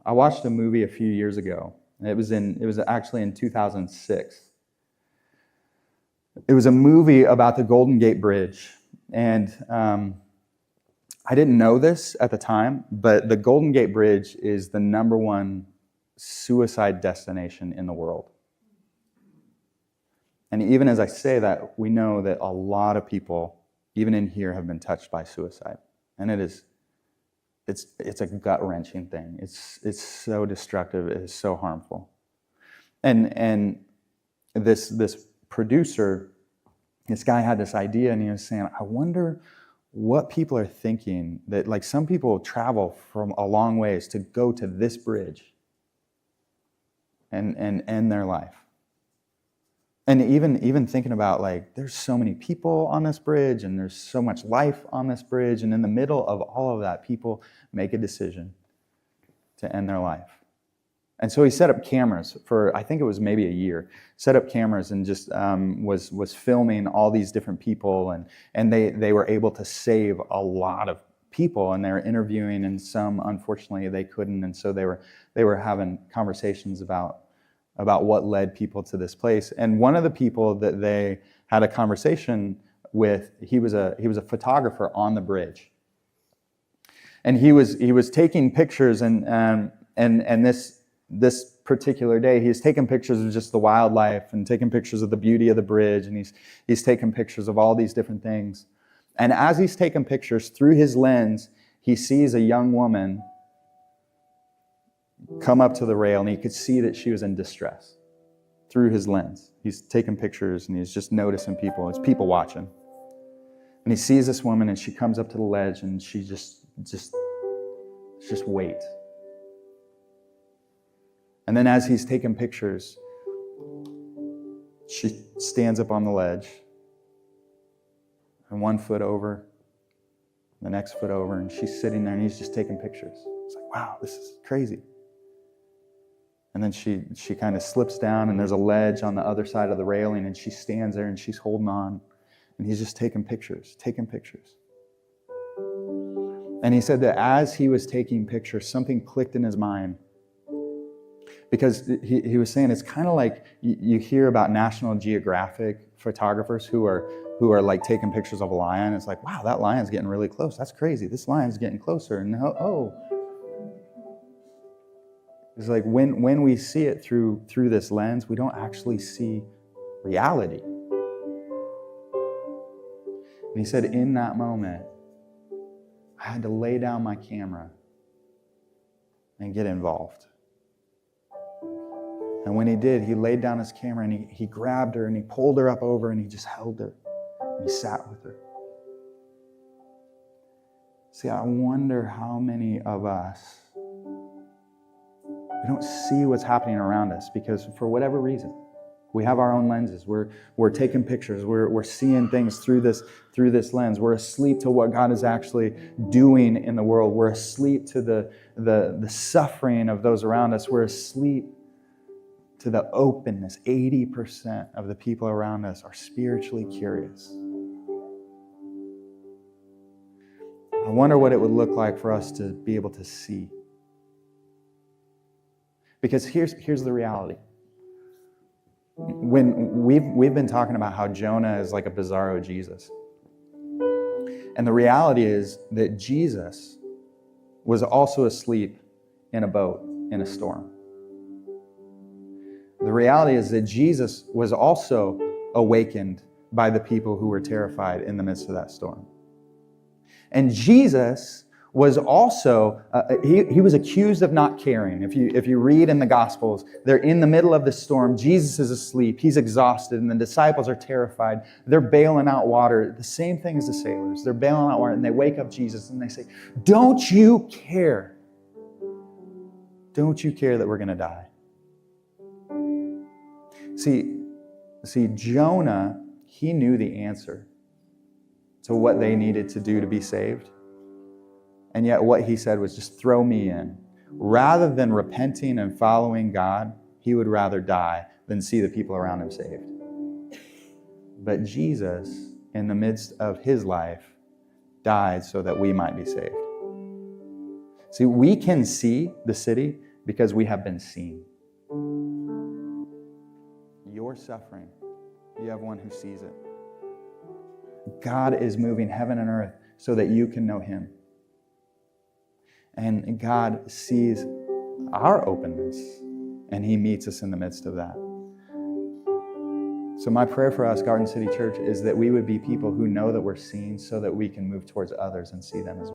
I watched a movie a few years ago. It was actually in 2006. It was a movie about the Golden Gate Bridge. And I didn't know this at the time, but the Golden Gate Bridge is the #1 suicide destination in the world. And even as I say that, we know that a lot of people, even in here, have been touched by suicide. And it's a gut-wrenching thing. It's so destructive, it is so harmful. And this producer, this guy had this idea, and he was saying, I wonder what people are thinking, that like some people travel from a long ways to go to this bridge and end their life. And even thinking about, like, there's so many people on this bridge, and there's so much life on this bridge, and in the middle of all of that, people make a decision to end their life. And so he set up cameras for, I think it was maybe a year, set up cameras and just was filming all these different people, and they were able to save a lot of people, and they were interviewing, and some, unfortunately, they couldn't, and so they were having conversations about what led people to this place. And one of the people that they had a conversation with, he was a photographer on the bridge, and he was taking pictures, and this particular day, he's taking pictures of just the wildlife and taking pictures of the beauty of the bridge, and he's taking pictures of all these different things. And as he's taking pictures, through his lens, he sees a young woman come up to the rail, and he could see that she was in distress through his lens. He's taking pictures, and he's just noticing people. It's people watching. And he sees this woman, and she comes up to the ledge, and she just waits. And then as he's taking pictures, she stands up on the ledge, and 1 foot over, the next foot over, and she's sitting there, and he's just taking pictures. It's like, wow, this is crazy. And then she kind of slips down, and there's a ledge on the other side of the railing, and she stands there, and she's holding on, and he's just taking pictures. And he said that as he was taking pictures, something clicked in his mind. Because he was saying it's kind of like you hear about National Geographic photographers who are like taking pictures of a lion. It's like, wow, that lion's getting really close. That's crazy. This lion's getting closer. And it's like when we see it through this lens, we don't actually see reality. And he said, in that moment, I had to lay down my camera and get involved. And when he did, he laid down his camera, and he grabbed her, and he pulled her up over, and he just held her, and he sat with her. See, I wonder how many of us, we don't see what's happening around us because for whatever reason, we have our own lenses. We're taking pictures. We're seeing things through this lens. We're asleep to what God is actually doing in the world. We're asleep to the suffering of those around us. We're asleep to the openness. 80% of the people around us are spiritually curious. I wonder what it would look like for us to be able to see. Because here's the reality. When we've been talking about how Jonah is like a bizarro Jesus. And the reality is that Jesus was also asleep in a boat in a storm. The reality is that Jesus was also awakened by the people who were terrified in the midst of that storm. And Jesus was also, he was accused of not caring. If you read in the Gospels, they're in the middle of the storm. Jesus is asleep. He's exhausted, and the disciples are terrified. They're bailing out water. The same thing as the sailors. They're bailing out water, and they wake up Jesus, and they say, "Don't you care? Don't you care that we're going to die?" See, Jonah, he knew the answer to what they needed to do to be saved. And yet what he said was, just throw me in. Rather than repenting and following God, he would rather die than see the people around him saved. But Jesus, in the midst of his life, died so that we might be saved. See, we can see the city because we have been seen. Your suffering, you have one who sees it. God is moving heaven and earth so that you can know him. And God sees our openness, and he meets us in the midst of that. So my prayer for us, Garden City Church, is that we would be people who know that we're seen so that we can move towards others and see them as well.